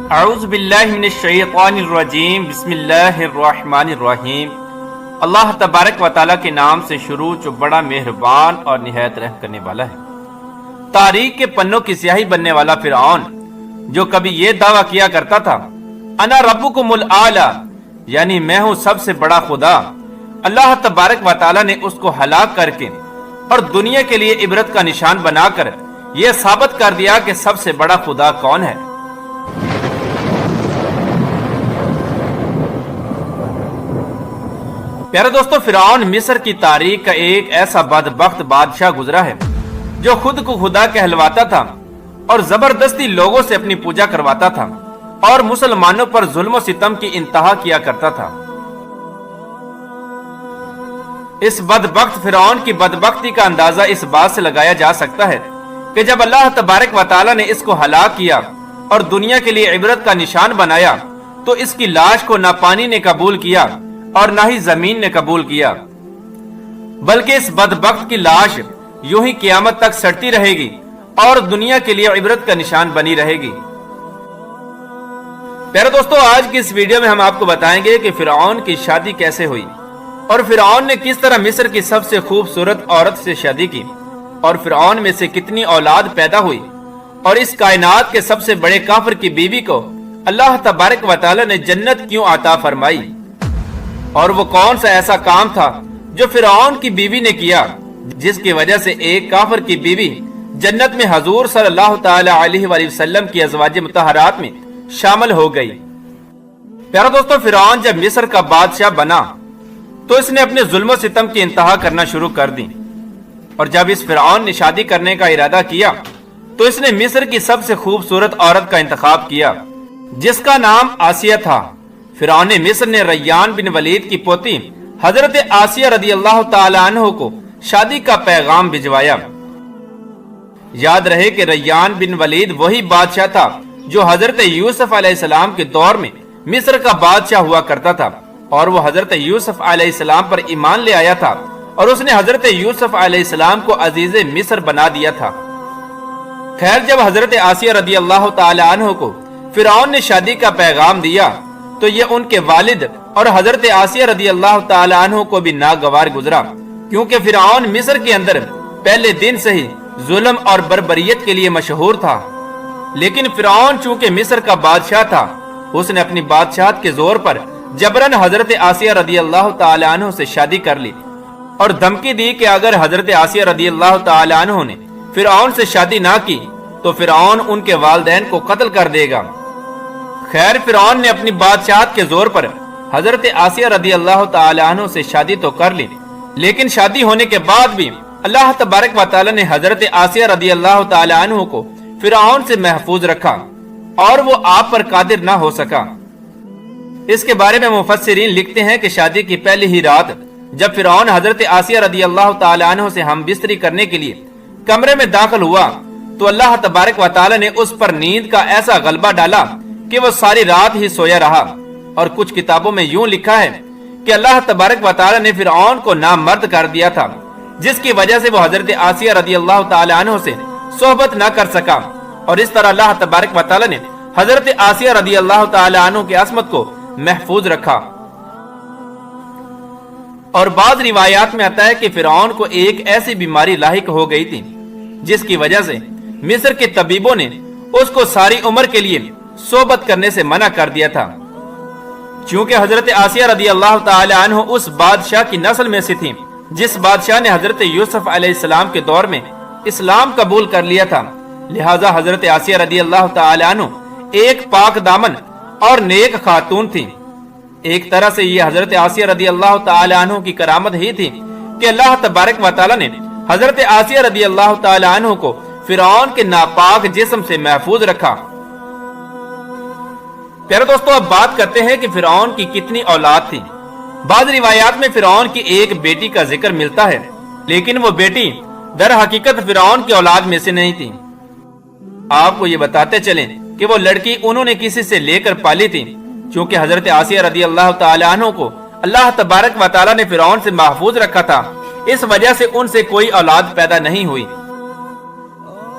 اعوذ باللہ من الشیطان الرجیم بسم اللہ الرحمن الرحیم۔ اللہ تبارک و تعالیٰ کے نام سے شروع جو بڑا مہربان اور نہایت رحم کرنے والا ہے۔ تاریخ کے پنوں کی سیاہی بننے والا فرعون جو کبھی یہ دعویٰ کیا کرتا تھا انا ربکم الاعلی، یعنی میں ہوں سب سے بڑا خدا، اللہ تبارک و تعالیٰ نے اس کو ہلاک کر کے اور دنیا کے لیے عبرت کا نشان بنا کر یہ ثابت کر دیا کہ سب سے بڑا خدا کون ہے۔ پیارے دوستو، فرعون مصر کی تاریخ کا ایک ایسا بدبخت بادشاہ گزرا ہے جو خود کو خدا کہلواتا تھا اور زبردستی لوگوں سے اپنی پوجا کرواتا تھا اور مسلمانوں پر ظلم و ستم کی انتہا کیا کرتا تھا۔ اس بدبخت فرعون کی بدبختی کا اندازہ اس بات سے لگایا جا سکتا ہے کہ جب اللہ تبارک و تعالیٰ نے اس کو ہلاک کیا اور دنیا کے لیے عبرت کا نشان بنایا تو اس کی لاش کو نہ پانی نے قبول کیا اور نہ ہی زمین نے قبول کیا، بلکہ اس بدبخت کی لاش یوں ہی قیامت تک سڑتی رہے گی اور دنیا کے لیے عبرت کا نشان بنی رہے گی۔ پیارے دوستو، آج کی اس ویڈیو میں ہم آپ کو بتائیں گے کہ فرعون کی شادی کیسے ہوئی اور فرعون نے کس طرح مصر کی سب سے خوبصورت عورت سے شادی کی اور فرعون میں سے کتنی اولاد پیدا ہوئی اور اس کائنات کے سب سے بڑے کافر کی بیوی کو اللہ تبارک و تعالی نے جنت کیوں عطا فرمائی، اور وہ کون سا ایسا کام تھا جو فرعون کی بیوی نے کیا جس کی وجہ سے ایک کافر کی بیوی جنت میں حضور صلی اللہ تعالی علیہ وآلہ وسلم کی ازواج مطہرات میں شامل ہو گئی۔ پیارے دوستو، فرعون جب مصر کا بادشاہ بنا تو اس نے اپنے ظلم و ستم کی انتہا کرنا شروع کر دی، اور جب اس فرعون نے شادی کرنے کا ارادہ کیا تو اس نے مصر کی سب سے خوبصورت عورت کا انتخاب کیا جس کا نام آسیہ تھا۔ فرعون مصر نے ریان بن ولید کی پوتی حضرت آسیہ رضی اللہ تعالی عنہ کو شادی کا پیغام بھجوایا۔ یاد رہے کہ ریان بن ولید وہی بادشاہ تھا جو حضرت یوسف علیہ السلام کے دور میں مصر کا بادشاہ ہوا کرتا تھا، اور وہ حضرت یوسف علیہ السلام پر ایمان لے آیا تھا اور اس نے حضرت یوسف علیہ السلام کو عزیز مصر بنا دیا تھا۔ خیر، جب حضرت آسیہ رضی اللہ تعالی عنہ کو فرعون نے شادی کا پیغام دیا تو یہ ان کے والد اور حضرت آسیہ رضی اللہ تعالی عنہ کو بھی ناگوار گزرا، کیونکہ فرعون مصر کے اندر پہلے دن سے ہی ظلم اور بربریت کے لیے مشہور تھا۔ لیکن فرعون چونکہ مصر کا بادشاہ تھا، اس نے اپنی بادشاہت کے زور پر جبرن حضرت آسیہ رضی اللہ تعالی عنہ سے شادی کر لی اور دھمکی دی کہ اگر حضرت آسیہ رضی اللہ تعالی عنہ نے فرعون سے شادی نہ کی تو فرعون ان کے والدین کو قتل کر دے گا۔ خیر، فرعون نے اپنی بادشاہت کے زور پر حضرت آسیہ رضی اللہ تعالی عنہ سے شادی تو کر لی، لیکن شادی ہونے کے بعد بھی اللہ تبارک و تعالی نے حضرت آسیہ رضی اللہ تعالی عنہ کو فرعون سے محفوظ رکھا اور وہ آپ پر قادر نہ ہو سکا۔ اس کے بارے میں مفسرین لکھتے ہیں کہ شادی کی پہلی ہی رات جب فرعون حضرت آسیہ رضی اللہ تعالی عنہ سے ہم بستری کرنے کے لیے کمرے میں داخل ہوا تو اللہ تبارک و تعالی نے اس پر نیند کا ایسا غلبہ ڈالا کہ وہ ساری رات ہی سویا رہا، اور کچھ کتابوں میں یوں لکھا ہے کہ اللہ تبارک و تعالی نے فرعون کو نامرد کر دیا تھا، جس کی وجہ سے وہ حضرت آسیہ رضی اللہ تعالی عنہ سے صحبت نہ کر سکا، اور اس طرح اللہ تبارک و تعالی نے حضرت آسیہ رضی اللہ تعالی عنہ کی عصمت کو محفوظ رکھا۔ اور بعض روایات میں آتا ہے کہ فرعون کو ایک ایسی بیماری لاحق ہو گئی تھی جس کی وجہ سے مصر کے طبیبوں نے اس کو ساری عمر کے لیے صحبت کرنے سے منع کر دیا تھا۔ چونکہ حضرت آسیہ رضی اللہ تعالی عنہ اس بادشاہ کی نسل میں سے تھی جس بادشاہ نے حضرت یوسف علیہ السلام کے دور میں اسلام قبول کر لیا تھا، لہٰذا حضرت آسیہ رضی اللہ تعالی عنہ ایک پاک دامن اور نیک خاتون تھی۔ ایک طرح سے یہ حضرت آسیہ رضی اللہ تعالی عنہ کی کرامت ہی تھی کہ اللہ تبارک و تعالی نے حضرت آسیہ رضی اللہ تعالی عنہ کو فرعون کے ناپاک جسم سے محفوظ رکھا۔ پیارے دوستو، اب بات کرتے ہیں کہ فرعون کی کتنی اولاد تھی۔ بعض روایات میں فرعون کی ایک بیٹی کا ذکر ملتا ہے، لیکن وہ بیٹی در حقیقت فرعون کی اولاد میں سے نہیں تھی۔ آپ کو یہ بتاتے چلیں کہ وہ لڑکی انہوں نے کسی سے لے کر پالی تھی، چونکہ حضرت آسیہ رضی اللہ تعالی عنہ کو اللہ تبارک و تعالی نے فرعون سے محفوظ رکھا تھا، اس وجہ سے ان سے کوئی اولاد پیدا نہیں ہوئی۔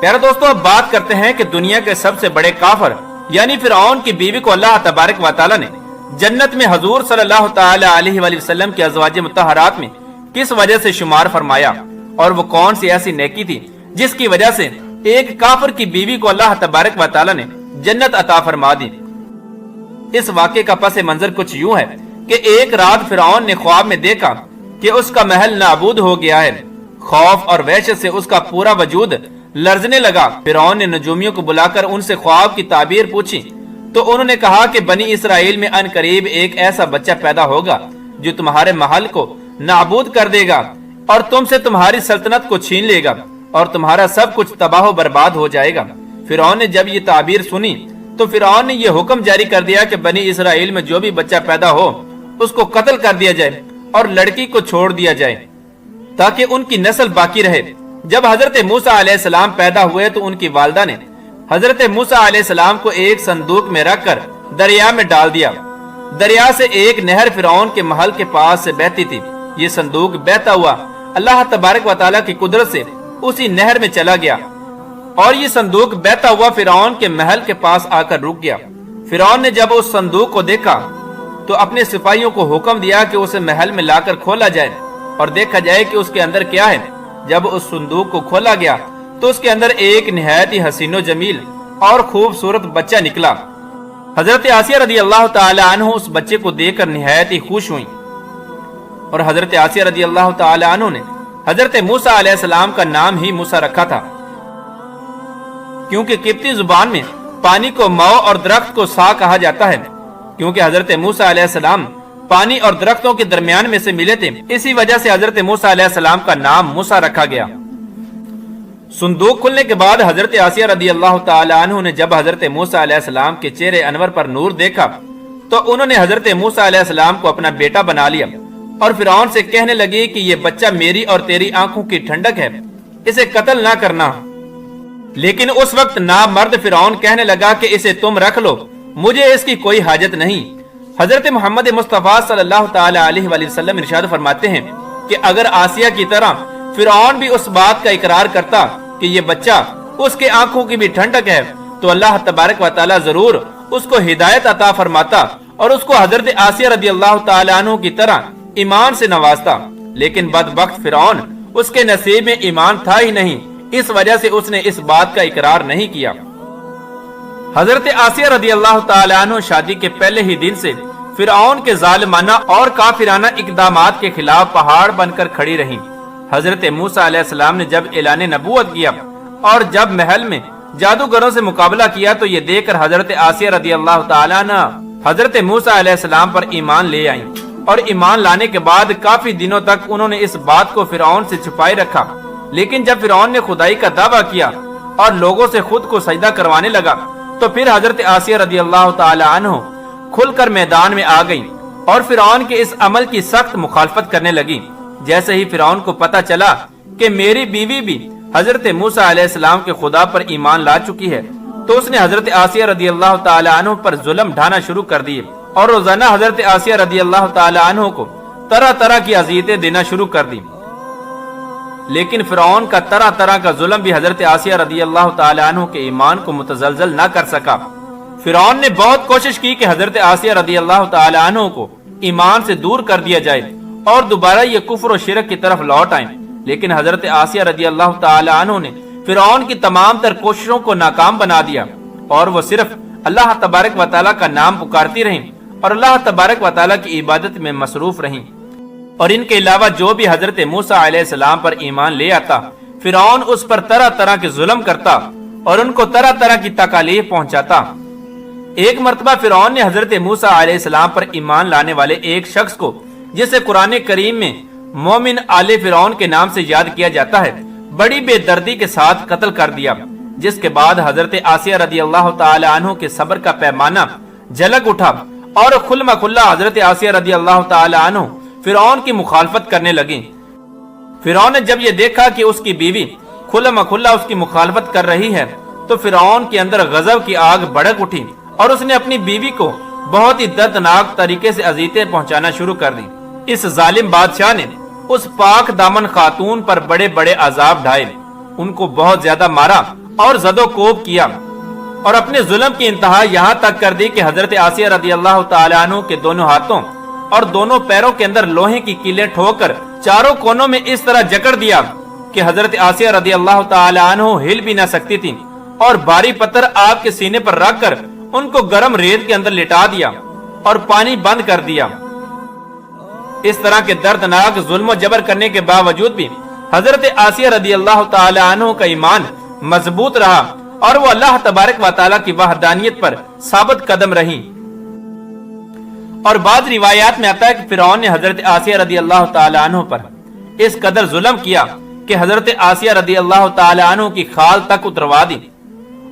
پیارے دوستو، اب بات کرتے ہیں کہ دنیا کے سب سے بڑے کافر یعنی فرعون کی بیوی کو اللہ تبارک و تعالی نے جنت میں حضور صلی اللہ تعالی علیہ وآلہ وسلم کے ازواج مطہرات میں کس وجہ سے شمار فرمایا، اور وہ کون سی ایسی نیکی تھی جس کی وجہ سے ایک کافر کی بیوی کو اللہ تبارک و تعالی نے جنت عطا فرما دی۔ اس واقعے کا پس منظر کچھ یوں ہے کہ ایک رات فرعون نے خواب میں دیکھا کہ اس کا محل نابود ہو گیا ہے۔ خوف اور وحشت سے اس کا پورا وجود لرزنے لگا۔ فرعون نے نجومیوں کو بلا کر ان سے خواب کی تعبیر پوچھی تو انہوں نے کہا کہ بنی اسرائیل میں ان قریب ایک ایسا بچہ پیدا ہوگا جو تمہارے محل کو نابود کر دے گا اور تم سے تمہاری سلطنت کو چھین لے گا اور تمہارا سب کچھ تباہ و برباد ہو جائے گا۔ فرعون نے جب یہ تعبیر سنی تو فرعون نے یہ حکم جاری کر دیا کہ بنی اسرائیل میں جو بھی بچہ پیدا ہو اس کو قتل کر دیا جائے اور لڑکی کو چھوڑ دیا جائے تاکہ ان کی نسل باقی رہے۔ جب حضرت موسیٰ علیہ السلام پیدا ہوئے تو ان کی والدہ نے حضرت موسیٰ علیہ السلام کو ایک صندوق میں رکھ کر دریا میں ڈال دیا۔ دریا سے ایک نہر فرعون کے محل کے پاس سے بہتی تھی۔ یہ صندوق بہتا ہوا اللہ تبارک و تعالیٰ کی قدرت سے اسی نہر میں چلا گیا اور یہ صندوق بہتا ہوا فرعون کے محل کے پاس آ کر رک گیا۔ فرعون نے جب اس صندوق کو دیکھا تو اپنے سپاہیوں کو حکم دیا کہ اسے محل میں لا کر کھولا جائے اور دیکھا جائے کہ اس کے اندر کیا ہے۔ جب اس صندوق کو کھولا گیا تو اس کے اندر ایک نہایت ہی حسین و جمیل اور خوبصورت بچہ نکلا۔ حضرت آسیہ رضی اللہ تعالی عنہ اس بچے کو دیکھ کر نہایت ہی خوش ہوئیں اور حضرت آسیہ رضی اللہ تعالی عنہ نے حضرت موسیٰ علیہ السلام کا نام ہی موسیٰ رکھا تھا، کیونکہ قبطی زبان میں پانی کو مو اور درخت کو سا کہا جاتا ہے۔ کیونکہ حضرت موسیٰ علیہ السلام پانی اور درختوں کے درمیان میں سے ملے تھے، اسی وجہ سے حضرت موسیٰ علیہ السلام کا نام موسیٰ رکھا گیا۔ صندوق کھلنے کے بعد حضرت آسیہ رضی اللہ تعالی عنہ نے جب حضرت موسیٰ علیہ السلام کے چہرے انور پر نور دیکھا تو انہوں نے حضرت موسیٰ علیہ السلام کو اپنا بیٹا بنا لیا اور فرعون سے کہنے لگی کہ یہ بچہ میری اور تیری آنکھوں کی ٹھنڈک ہے، اسے قتل نہ کرنا۔ لیکن اس وقت نامرد فرعون کہنے لگا کہ اسے تم رکھ لو، مجھے اس کی کوئی حاجت نہیں۔ حضرت محمد مصطفیٰ صلی اللہ تعالی علیہ وآلہ وسلم ارشاد فرماتے ہیں کہ اگر آسیہ کی طرح فرعون بھی اس بات کا اقرار کرتا کہ یہ بچہ اس کے آنکھوں کی بھی ٹھنڈک ہے تو اللہ تبارک و تعالی ضرور اس کو ہدایت عطا فرماتا اور اس کو حضرت آسیہ رضی اللہ تعالی عنہ کی طرح ایمان سے نوازتا۔ لیکن بدبخت فرعون اس کے نصیب میں ایمان تھا ہی نہیں، اس وجہ سے اس نے اس بات کا اقرار نہیں کیا۔ حضرت آسیہ رضی اللہ تعالی عنہ شادی کے پہلے ہی دن سے فرعون کے ظالمانہ اور کافرانہ اقدامات کے خلاف پہاڑ بن کر کھڑی رہیں۔ حضرت موسیٰ علیہ السلام نے جب اعلان نبوت کیا اور جب محل میں جادوگروں سے مقابلہ کیا تو یہ دیکھ کر حضرت آسیہ رضی اللہ تعالی عنہ حضرت موسیٰ علیہ السلام پر ایمان لے آئیں، اور ایمان لانے کے بعد کافی دنوں تک انہوں نے اس بات کو فرعون سے چھپائے رکھا۔ لیکن جب فرعون نے خدائی کا دعویٰ کیا اور لوگوں سے خود کو سجدہ کروانے لگا تو پھر حضرت آسیہ رضی اللہ تعالی عنہ کھل کر میدان میں آ گئی اور فرعون کے اس عمل کی سخت مخالفت کرنے لگی۔ جیسے ہی فرعون کو پتہ چلا کہ میری بیوی بھی حضرت موسیٰ علیہ السلام کے خدا پر ایمان لا چکی ہے تو اس نے حضرت آسیہ رضی اللہ تعالی عنہ پر ظلم ڈھانا شروع کر دیے اور روزانہ حضرت آسیہ رضی اللہ تعالی عنہ کو طرح طرح کی اذیتیں دینا شروع کر دی۔ لیکن فرعون کا طرح طرح کا ظلم بھی حضرت آسیہ رضی اللہ تعالی عنہ کے ایمان کو متزلزل نہ کر سکا۔ فرعون نے بہت کوشش کی کہ حضرت آسیہ رضی اللہ تعالی عنہ کو ایمان سے دور کر دیا جائے اور دوبارہ یہ کفر و شرک کی طرف لوٹ آئیں، لیکن حضرت آسیہ رضی اللہ تعالی عنہ نے فرعون کی تمام تر کوششوں کو ناکام بنا دیا اور وہ صرف اللہ تبارک و تعالیٰ کا نام پکارتی رہیں اور اللہ تبارک و تعالیٰ کی عبادت میں مصروف رہیں۔ اور ان کے علاوہ جو بھی حضرت موسیٰ علیہ السلام پر ایمان لے آتا فرعون اس پر طرح طرح کے ظلم کرتا اور ان کو طرح طرح کی تکالیف پہنچاتا۔ ایک مرتبہ فرعون نے حضرت موسیٰ علیہ السلام پر ایمان لانے والے ایک شخص کو، جسے قرآن کریم میں مومن آل فرعون کے نام سے یاد کیا جاتا ہے، بڑی بے دردی کے ساتھ قتل کر دیا، جس کے بعد حضرت آسیہ رضی اللہ تعالی عنہ کے صبر کا پیمانہ جھلک اٹھا اور کھلم کھلا حضرت آسیہ رضی اللہ تعالی عنہ فرعون کی مخالفت کرنے لگیں۔ فرعون نے جب یہ دیکھا کہ اس کی بیوی کھلم کھلا اس کی مخالفت کر رہی ہے تو فرعون کے اندر غضب کی آگ بھڑک اٹھی اور اس نے اپنی بیوی کو بہت ہی دردناک طریقے سے اذیتیں پہنچانا شروع کر دی۔ اس ظالم بادشاہ نے اس پاک دامن خاتون پر بڑے بڑے عذاب ڈھائے، ان کو بہت زیادہ مارا اور زد و کوب کیا۔ اور اپنے ظلم کی انتہا یہاں تک کر دی کہ حضرت آسیہ رضی اللہ تعالیٰ عنہ کے دونوں ہاتھوں اور دونوں پیروں کے اندر لوہے کی کیلیں ٹھوک کر چاروں کونوں میں اس طرح جکڑ دیا کہ حضرت آسیہ رضی اللہ تعالیٰ عنہ ہل بھی نہ سکتی تھی، اور بھاری پتھر آپ کے سینے پر رکھ کر ان کو گرم ریت کے اندر لٹا دیا اور پانی بند کر دیا۔ اس طرح کے دردناک ظلم و جبر کرنے کے باوجود بھی حضرت آسیہ رضی اللہ تعالی عنہ کا ایمان مضبوط رہا اور وہ اللہ تبارک و تعالیٰ کی وحدانیت پر ثابت قدم رہی۔ اور بعض روایات میں آتا ہے کہ فرعون نے حضرت آسیہ رضی اللہ تعالی عنہ پر اس قدر ظلم کیا کہ حضرت آسیہ رضی اللہ تعالی عنہ کی خال تک اتروا دی،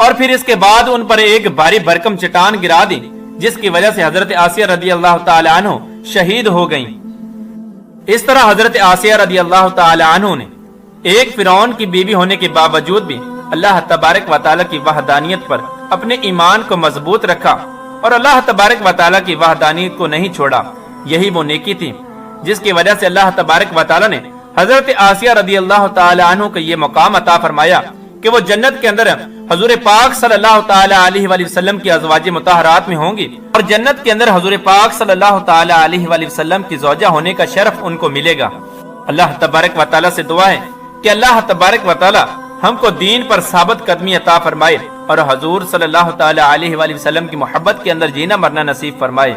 اور پھر اس کے بعد ان پر ایک بھاری بھرکم چٹان گرا دی، جس کی وجہ سے حضرت آسیہ رضی اللہ تعالی عنہ شہید ہو گئیں۔ اس طرح حضرت آسیہ رضی اللہ تعالی عنہ نے ایک فرعون کی بیوی ہونے کے باوجود بھی اللہ تبارک و تعالیٰ کی وحدانیت پر اپنے ایمان کو مضبوط رکھا اور اللہ تبارک و تعالیٰ کی وحدانیت کو نہیں چھوڑا۔ یہی وہ نیکی تھی جس کی وجہ سے اللہ تبارک و تعالیٰ نے حضرت آسیہ رضی اللہ تعالی عنہ کو یہ مقام عطا فرمایا کہ وہ جنت کے اندر حضور پاک صلی اللہ تعالی علیہ وآلہ وسلم کی ازواج مطہرات میں ہوں گی، اور جنت کے اندر حضور پاک صلی اللہ تعالی علیہ وآلہ وسلم کی زوجہ ہونے کا شرف ان کو ملے گا۔ اللہ تبارک و تعالیٰ سے دعا ہے کہ اللہ تبارک و تعالیٰ ہم کو دین پر ثابت قدمی عطا فرمائے اور حضور صلی اللہ تعالی علیہ وآلہ وسلم کی محبت کے اندر جینا مرنا نصیب فرمائے۔